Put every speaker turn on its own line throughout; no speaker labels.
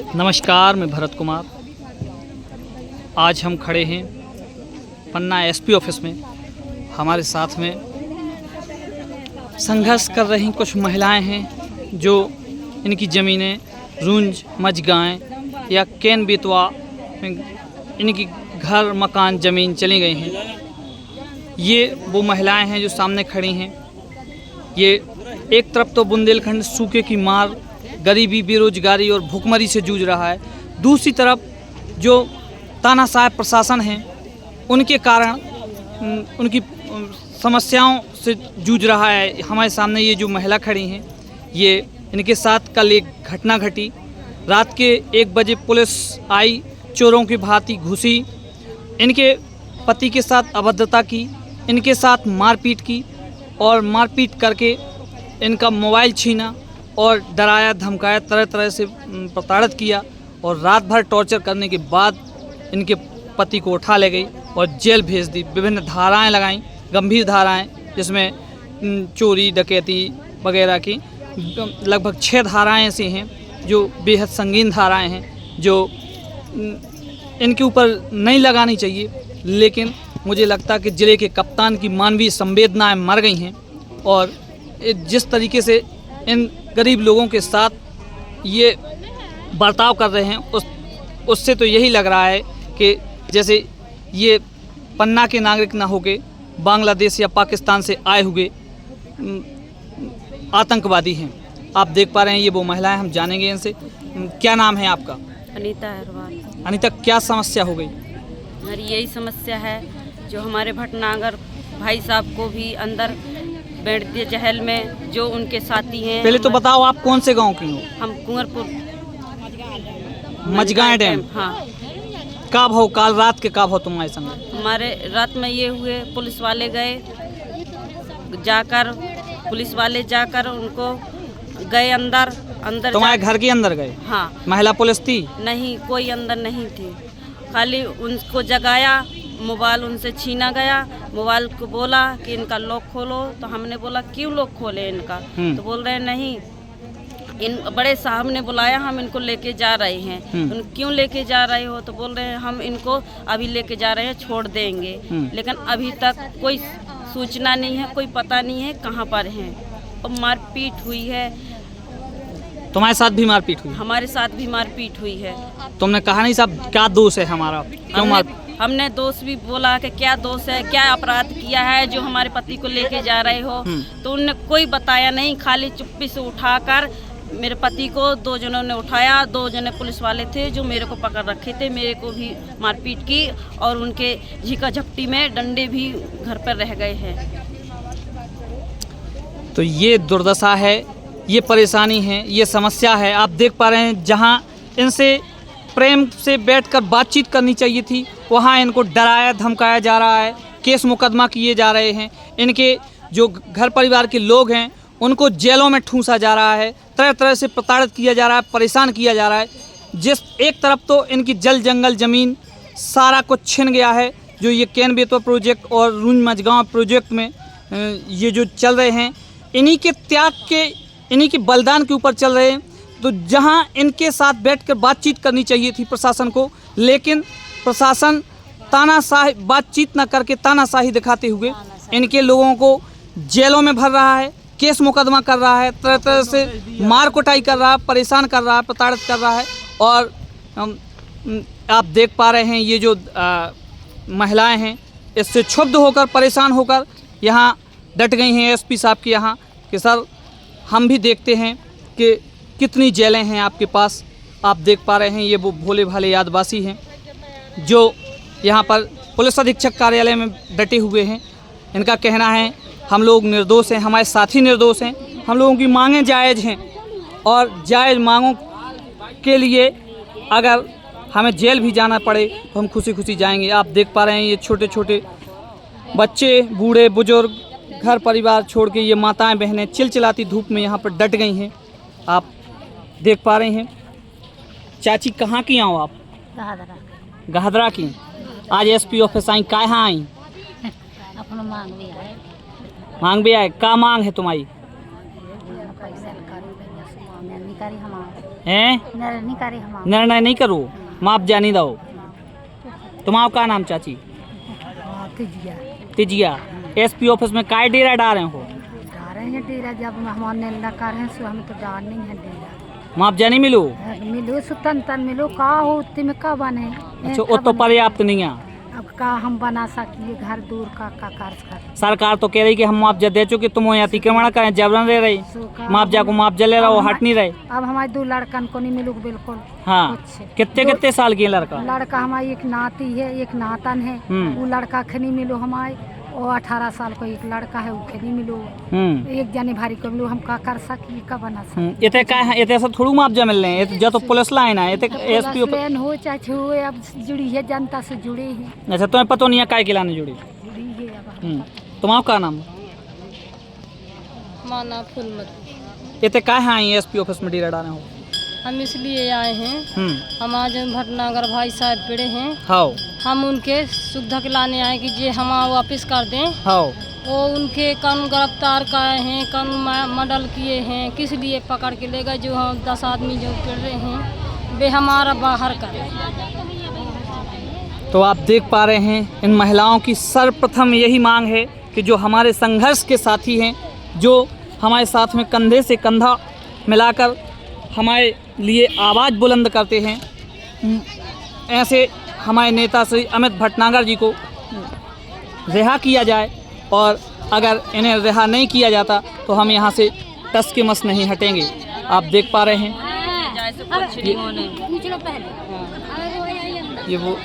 नमस्कार, मैं भरत कुमार। आज हम खड़े हैं पन्ना एसपी ऑफिस में। हमारे साथ में संघर्ष कर रही कुछ महिलाएं हैं जो इनकी ज़मीनें रूंज मझगाएँ या कैन बेतवा इनकी घर मकान ज़मीन चली गई हैं। ये वो महिलाएं हैं जो सामने खड़ी हैं। ये एक तरफ तो बुंदेलखंड सूखे की मार, गरीबी, बेरोजगारी और भूखमरी से जूझ रहा है, दूसरी तरफ जो तानाशाह प्रशासन है उनके कारण उनकी समस्याओं से जूझ रहा है। हमारे सामने ये जो महिला खड़ी हैं, ये इनके साथ कल एक घटना घटी। रात के 1 बजे पुलिस आई, चोरों की भांति घुसी, इनके पति के साथ अभद्रता की, इनके साथ मारपीट की और मारपीट करके इनका मोबाइल छीना और डराया धमकाया, तरह तरह से प्रताड़ित किया और रात भर टॉर्चर करने के बाद इनके पति को उठा ले गई और जेल भेज दी। विभिन्न धाराएं लगाईं, गंभीर धाराएं, जिसमें चोरी डकैती वगैरह की लगभग 6 धाराएं ऐसी हैं जो बेहद संगीन धाराएं हैं, जो इनके ऊपर नहीं लगानी चाहिए। लेकिन मुझे लगता है कि ज़िले के कप्तान की मानवीय संवेदनाएं मर गई हैं और जिस तरीके से इन गरीब लोगों के साथ ये बर्ताव कर रहे हैं उससे तो यही लग रहा है कि जैसे ये पन्ना के नागरिक ना होके बांग्लादेश या पाकिस्तान से आए हुए आतंकवादी हैं। आप देख पा रहे हैं ये वो महिलाएं, हम जानेंगे इनसे। क्या नाम है आपका?
अनीता अहरवाल।
अनीता, क्या समस्या हो गई?
हमारी यही समस्या है जो हमारे भटनागर भाई साहब को भी अंदर बैठ दिए जहल में, जो उनके साथी हैं।
पहले तो बताओ आप कौन से गांव की हो?
हम कुंवरपुर
मझगाएँ डैम।
हाँ।
कब हो? काल रात के कब हो तुम्हारे संग?
हमारे रात में ये हुए, पुलिस वाले गए, पुलिस वाले जाकर उनको गए अंदर
तुम्हारे घर के अंदर गए?
हाँ।
महिला पुलिस थी?
नहीं, कोई अंदर नहीं थी, खाली उनको जगाया, मोबाइल उनसे छीना गया। मोबाइल को बोला कि इनका लॉक खोलो, तो हमने बोला क्यों लॉक खोले इनका? तो बोल रहे हैं नहीं, इन बड़े साहब ने बुलाया, हम इनको लेके जा रहे हैं। क्यों लेके जा रहे हो? तो बोल रहे हैं हम इनको अभी लेके जा रहे हैं, छोड़ देंगे। लेकिन अभी तक कोई सूचना नहीं है, कोई पता नहीं है कहाँ पर हैं। और मारपीट हुई है।
तुम्हारे साथ भी मारपीट हुई?
हमारे साथ भी मारपीट हुई है। तुमने
कहा नहीं साहब क्या दोष है हमारा?
हमने दोष भी बोला कि क्या दोष है, क्या अपराध किया है जो हमारे पति को लेके जा रहे हो? तो उनने कोई बताया नहीं, खाली चुप्पी से उठाकर मेरे पति को 2 जनों ने उठाया। 2 जने पुलिस वाले थे जो मेरे को पकड़ रखे थे, मेरे को भी मारपीट की और उनके झिका झपटी में डंडे भी घर पर रह गए हैं।
तो ये दुर्दशा है, ये परेशानी है, ये समस्या है। आप देख पा रहे हैं जहाँ इनसे प्रेम से बैठकर बातचीत करनी चाहिए थी, वहाँ इनको डराया धमकाया जा रहा है, केस मुकदमा किए जा रहे हैं। इनके जो घर परिवार के लोग हैं उनको जेलों में ठूंसा जा रहा है, तरह तरह से प्रताड़ित किया जा रहा है, परेशान किया जा रहा है। जिस एक तरफ तो इनकी जल जंगल ज़मीन सारा कुछ छिन गया है, जो ये कैन बेतवा प्रोजेक्ट और रूंज मझगांव प्रोजेक्ट में ये जो चल रहे हैं, इन्हीं के त्याग के, इन्हीं के बलिदान के ऊपर चल रहे हैं। तो जहां इनके साथ बैठकर बातचीत करनी चाहिए थी प्रशासन को, लेकिन प्रशासन तानाशाही बातचीत न करके तानाशाही दिखाते हुए इनके लोगों को जेलों में भर रहा है, केस मुकदमा कर रहा है, तरह तरह से मार कुटाई कर रहा है, परेशान कर रहा है, प्रताड़ित कर रहा है। और आप देख पा रहे हैं ये जो महिलाएं हैं इससे क्षुब्ध होकर, परेशान होकर यहाँ डट गई हैं एसपी साहब के यहाँ कि सर हम भी देखते हैं कि कितनी जेलें हैं आपके पास। आप देख पा रहे हैं ये वो भोले भाले आदिवासी हैं जो यहाँ पर पुलिस अधीक्षक कार्यालय में डटे हुए हैं। इनका कहना है हम लोग निर्दोष हैं, हमारे साथी निर्दोष हैं, हम लोगों की मांगें जायज़ हैं और जायज़ मांगों के लिए अगर हमें जेल भी जाना पड़े तो हम खुशी खुशी जाएंगे। आप देख पा रहे हैं ये छोटे छोटे बच्चे, बूढ़े बुजुर्ग, घर परिवार छोड़ के ये माताएं बहनें चिलचिलाती धूप में यहाँ पर डट गई हैं। आप देख पा रहे हैं। चाची कहाँ की आओ आप? गहदरा की। आज एसपी ऑफिस आई, कहाँ आई?
अपना मांग भी है।
मांग भी आए? क्या मांग है तुम्हारी?
पैसा निकाली हमारा।
हैं?
नहीं करे हम
निर्णय नहीं करो, मुआवजा नहीं दो। तुम्हारा क्या नाम चाची?
तिजिया
तिजिया। एसपी ऑफिस में काय डेरा डाल रहे हो?
जा रहे हैं डेरा, जब हमारे लगा रहे हैं सो हमें तो डाल नहीं है डेरा।
मुआवजा नहीं मिलो?
मिलो सो तन मिलो, का हो उतने में का बने।
अच्छा, वो तो पर्याप्त नहीं है।
अब का हम बना सकिए, घर दूर का कार्य कर।
सरकार तो कह रही कि हम मुआवजा दे चुके, तुम वहाँ अतिक्रमण करें, जबरन रह रही, मुआवजा को मुआवजा ले रहा हो, हट नहीं रहे।
अब हमारे 2 लड़कन को नहीं मिलूग बिल्कुल।
हाँ, कितने साल की है लड़का?
लड़का हमारी एक नाती है, एक नातन है। वो लड़का खे नहीं मिलो हमारे, और 18 साल को एक लड़का है, वो खे नहीं मिलो। एक जने भारी को मिलो, हम का कर सकी, का बना सकी।
इतने का है, इतने सब थोड़ी मुआवजा मिल रहे हैं, जो तो पुलिस लाइन है, एसपी
हो चाहे हो, अब जुड़ी है, जनता से जुड़े हैं।
अच्छा, तुम्हें पता नहीं है काय के लाने जुड़ी?
जुड़ी है अब।
तुम्हारा क्या नाम?
माना फूलमती।
इतने का है एसपी ऑफिस में डेरा डाले हो?
हम इसलिए आए हैं, हम आज भटनागर भाई साहब पेड़े हैं।
हाँ,
हम उनके सुविधा के लाने आए कि जे हम वापस कर दें।
हाँ,
वो उनके कानून गिरफ्तार कराए हैं, कानून मॉडल किए हैं, किस लिए पकड़ के ले गए? जो हम 10 आदमी जो पेड़ रहे हैं, वे हमारा बाहर करें।
तो आप देख पा रहे हैं, इन महिलाओं की सर्वप्रथम यही मांग है कि जो हमारे संघर्ष के साथी हैं, जो हमारे साथ में कंधे से कंधा मिलाकर हमारे लिए आवाज़ बुलंद करते हैं, ऐसे हमारे नेता श्री अमित भटनागर जी को रिहा किया जाए, और अगर इन्हें रिहा नहीं किया जाता तो हम यहाँ से टस के मस नहीं हटेंगे। आप देख पा रहे हैं ये वो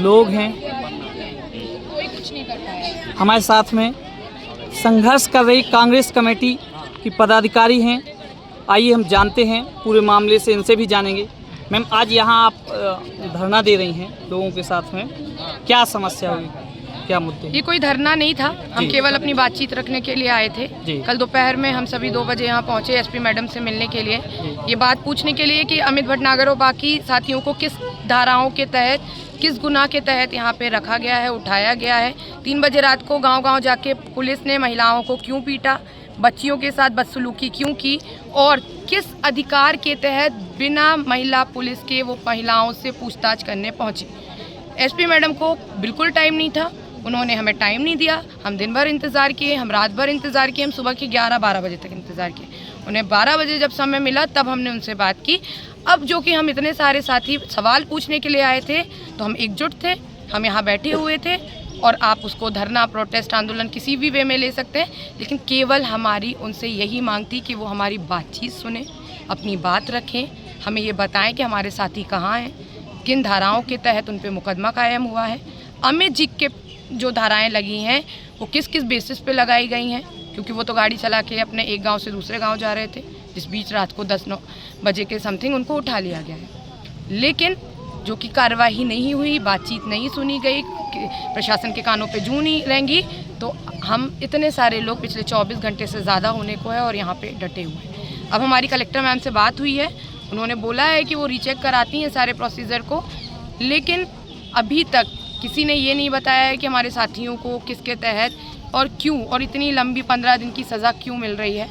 लोग हैं हमारे साथ में संघर्ष कर रही कांग्रेस कमेटी की पदाधिकारी हैं। आइए हम जानते हैं पूरे मामले से, इनसे भी जानेंगे। मैम, आज यहाँ आप धरना दे रही हैं लोगों के साथ में, क्या समस्या हुई, क्या मुद्दे?
ये कोई धरना नहीं था, हम केवल अपनी बातचीत रखने के लिए आए थे। कल दोपहर में हम सभी 2 बजे यहाँ पहुँचे एसपी मैडम से मिलने के लिए, ये बात पूछने के लिए कि अमित भटनागर और बाकी साथियों को किस धाराओं के तहत, किस गुनाह के तहत यहाँ पे रखा गया है, उठाया गया है। 3 बजे रात को गांव-गांव जाके पुलिस ने महिलाओं को क्यों पीटा, बच्चियों के साथ बदसलूकी क्यों की, और किस अधिकार के तहत बिना महिला पुलिस के वो महिलाओं से पूछताछ करने पहुँचे। एसपी मैडम को बिल्कुल टाइम नहीं था, उन्होंने हमें टाइम नहीं दिया। हम दिन भर इंतज़ार किए, हम रात भर इंतज़ार किए, हम सुबह के 11-12 बजे तक इंतज़ार किए। उन्हें 12 बजे जब समय मिला तब हमने उनसे बात की। अब जो कि हम इतने सारे साथी सवाल पूछने के लिए आए थे, तो हम एकजुट थे, हम यहाँ बैठे हुए थे, और आप उसको धरना, प्रोटेस्ट, आंदोलन किसी भी वे में ले सकते हैं, लेकिन केवल हमारी उनसे यही मांग थी कि वो हमारी बातचीत सुने, अपनी बात रखें, हमें ये बताएं कि हमारे साथी कहाँ हैं, किन धाराओं के तहत उन पे मुकदमा कायम हुआ है, अमित जी के जो धाराएं लगी हैं वो किस किस बेसिस पे लगाई गई हैं, क्योंकि वो तो गाड़ी चला के अपने एक गांव से दूसरे गांव जा रहे थे, जिस बीच रात को 10-9 बजे के समथिंग उनको उठा लिया गया है। लेकिन जो कि कार्रवाई नहीं हुई, बातचीत नहीं सुनी गई, प्रशासन के कानों पे जूं नहीं रहेंगी, तो हम इतने सारे लोग पिछले 24 घंटे से ज़्यादा होने को है और यहाँ पे डटे हुए हैं। अब हमारी कलेक्टर मैम से बात हुई है, उन्होंने बोला है कि वो रीचेक कराती हैं सारे प्रोसीजर को, लेकिन अभी तक किसी ने ये नहीं बताया है कि हमारे साथियों को किसके तहत और क्यों, और इतनी लंबी 15 दिन की सज़ा क्यों मिल रही है।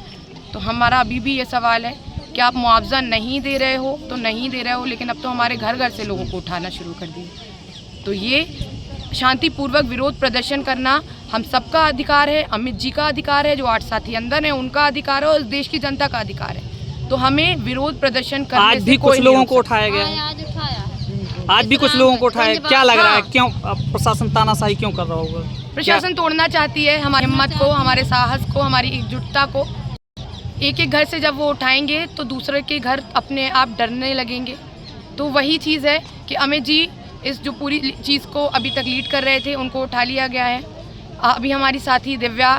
तो हमारा अभी भी ये सवाल है कि आप मुआवजा नहीं दे रहे हो तो नहीं दे रहे हो, लेकिन अब तो हमारे घर घर से लोगों को उठाना शुरू कर दिए। तो ये शांतिपूर्वक विरोध प्रदर्शन करना हम सबका अधिकार है, अमित जी का अधिकार है, जो 8 साथी अंदर हैं उनका अधिकार है, और देश की जनता का अधिकार है। तो हमें विरोध प्रदर्शन करने
आज भी कुछ लोगों को उठाया गया, आज भी कुछ लोगों को उठाया, क्या लग रहा है, क्यों प्रशासन तानाशाही क्यों कर रहा होगा?
प्रशासन तोड़ना चाहती है हमारी हिम्मत को, हमारे साहस को, हमारी एकजुटता को। एक एक घर से जब वो उठाएंगे तो दूसरे के घर अपने आप डरने लगेंगे। तो वही चीज़ है कि अमित जी इस जो पूरी चीज़ को अभी तक लीड कर रहे थे उनको उठा लिया गया है। अभी हमारी साथी दिव्या,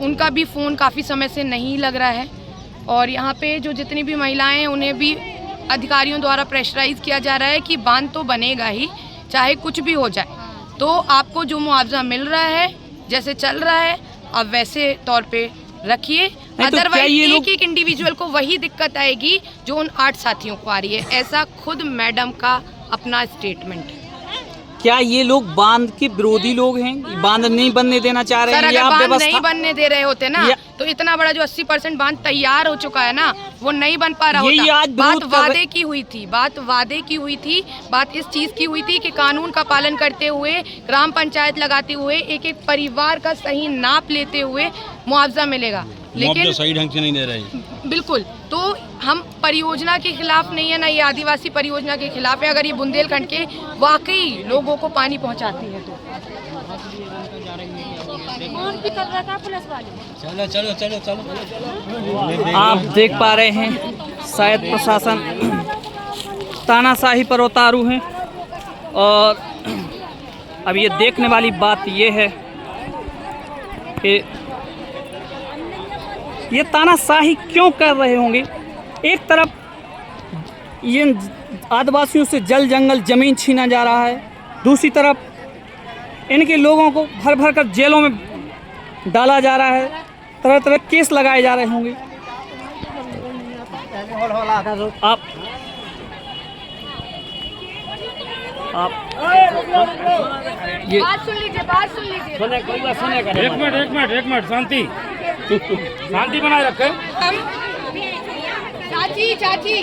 उनका भी फ़ोन काफ़ी समय से नहीं लग रहा है, और यहाँ पे जो जितनी भी महिलाएं हैं उन्हें भी अधिकारियों द्वारा प्रेशराइज़ किया जा रहा है कि बांध तो बनेगा ही, चाहे कुछ भी हो जाए। तो आपको जो मुआवजा मिल रहा है, जैसे चल रहा है, अब वैसे तौर पे रखिए, अदरवाइज एक एक इंडिविजुअल को वही दिक्कत आएगी जो उन 8 साथियों को आ रही है। ऐसा खुद मैडम का अपना स्टेटमेंट है।
क्या ये लोग बांध के विरोधी लोग हैं, बांध नहीं बनने देना चाह रहे हैं?
सर, अगर बांध नहीं बनने दे रहे होते ना तो इतना बड़ा जो 80% बांध तैयार हो चुका है ना, वो नहीं बन पा रहा
यही आज
होता।
विरोध
बात वादे की हुई थी, बात इस चीज की हुई थी कि कानून का पालन करते हुए, ग्राम पंचायत लगाते हुए, एक एक परिवार का सही नाप लेते हुए मुआवजा मिलेगा, लेकिन
सही ढंग से नहीं दे रहे।
बिल्कुल। तो हम परियोजना के खिलाफ नहीं है ना, ये आदिवासी परियोजना के खिलाफ है। अगर ये बुंदेलखंड के वाकई लोगों को पानी पहुंचाती है तो
चलो चलो चलो चलो।
आप देख पा रहे हैं शायद प्रशासन तानाशाही पर उतारू हैं, और अब ये देखने वाली बात ये है कि ये तानाशाही क्यों कर रहे होंगे। एक तरफ ये आदिवासियों से जल जंगल ज़मीन छीना जा रहा है, दूसरी तरफ इनके लोगों को भर भर कर जेलों में डाला जा रहा है, तरह तरह केस लगाए जा रहे होंगे। आप ये
बात सुन लीजिए।
एक मिनट शांति बनाए रखे।
चाची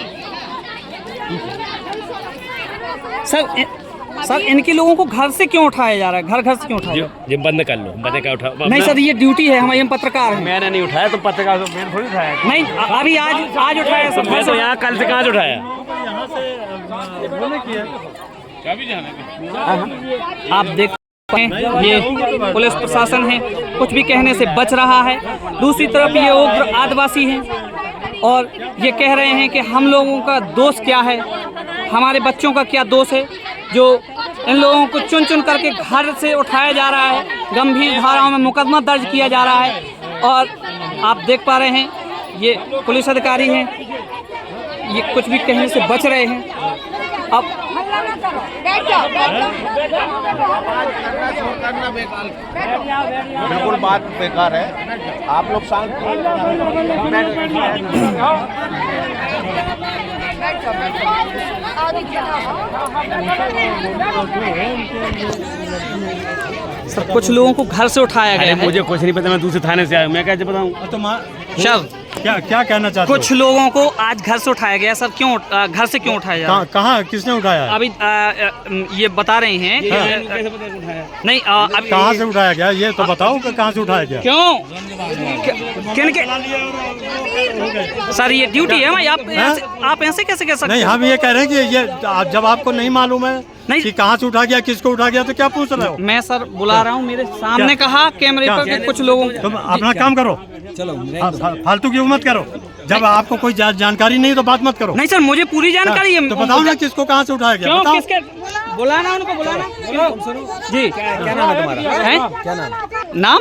सर इनके लोगों को घर से क्यों उठाया जा रहा है, घर से क्यों उठाया जा रहा है?
ये बंद कर लो, बंद क्या उठा।
नहीं सर, ये ड्यूटी है हमारी, हम पत्रकार हैं।
मैंने नहीं उठाया, तो पत्रकार मैंने थोड़ी उठाया।
नहीं अभी आज उठाया सब।
मैं तो यहाँ कल से कहाँ से उठाया।
आप देख पाए ये पुलिस प्रशासन है, कुछ भी कहने से बच रहा है। दूसरी तरफ ये उग्र आदिवासी हैं और ये कह रहे हैं कि हम लोगों का दोष क्या है, हमारे बच्चों का क्या दोष है जो इन लोगों को चुन चुन करके घर से उठाया जा रहा है, गंभीर धाराओं में मुकदमा दर्ज किया जा रहा है। और आप देख पा रहे हैं ये पुलिस अधिकारी हैं, ये कुछ भी कहने से बच रहे हैं। अब
बिल्कुल बात बेकार है, आप लोग शांत।
सर कुछ लोगों को घर से उठाया गया है।
मुझे कुछ नहीं पता, मैं दूसरे थाने से आया, मैं कैसे बताऊँ।
सर
क्या कहना चाहते
कुछ लोगों को आज घर से उठाया गया। सर क्यों घर से क्यों उठाया जा रहा है?
कहाँ किसने उठाया?
अभी ये बता रहे हैं नहीं अभी
कहाँ से उठाया गया ये तो बताओ कि कहाँ से उठाया गया।
क्यों किन के सर ये ड्यूटी है भाई, आप ऐसे कैसे कह सकते?
नहीं, हम ये कह रहे हैं कि ये जब आपको नहीं मालूम है
नहीं
कि कहाँ से उठा गया, किसको उठा गया, तो क्या पूछ रहे हो?
मैं सर बुला रहा हूँ, मेरे सामने कहा कैमरे पर कि कुछ लोगों
तुम अपना काम करो, चलो फालतू की मत करो। जब आपको कोई जानकारी नहीं तो बात मत करो।
नहीं सर मुझे पूरी जानकारी है।
तो बताओ ना किसको कहाँ से उठाया गया,
क्यों
बताओ।
किसके बुलाना, उनको बुलाना। जी क्या नाम है तुम्हारा? क्या नाम?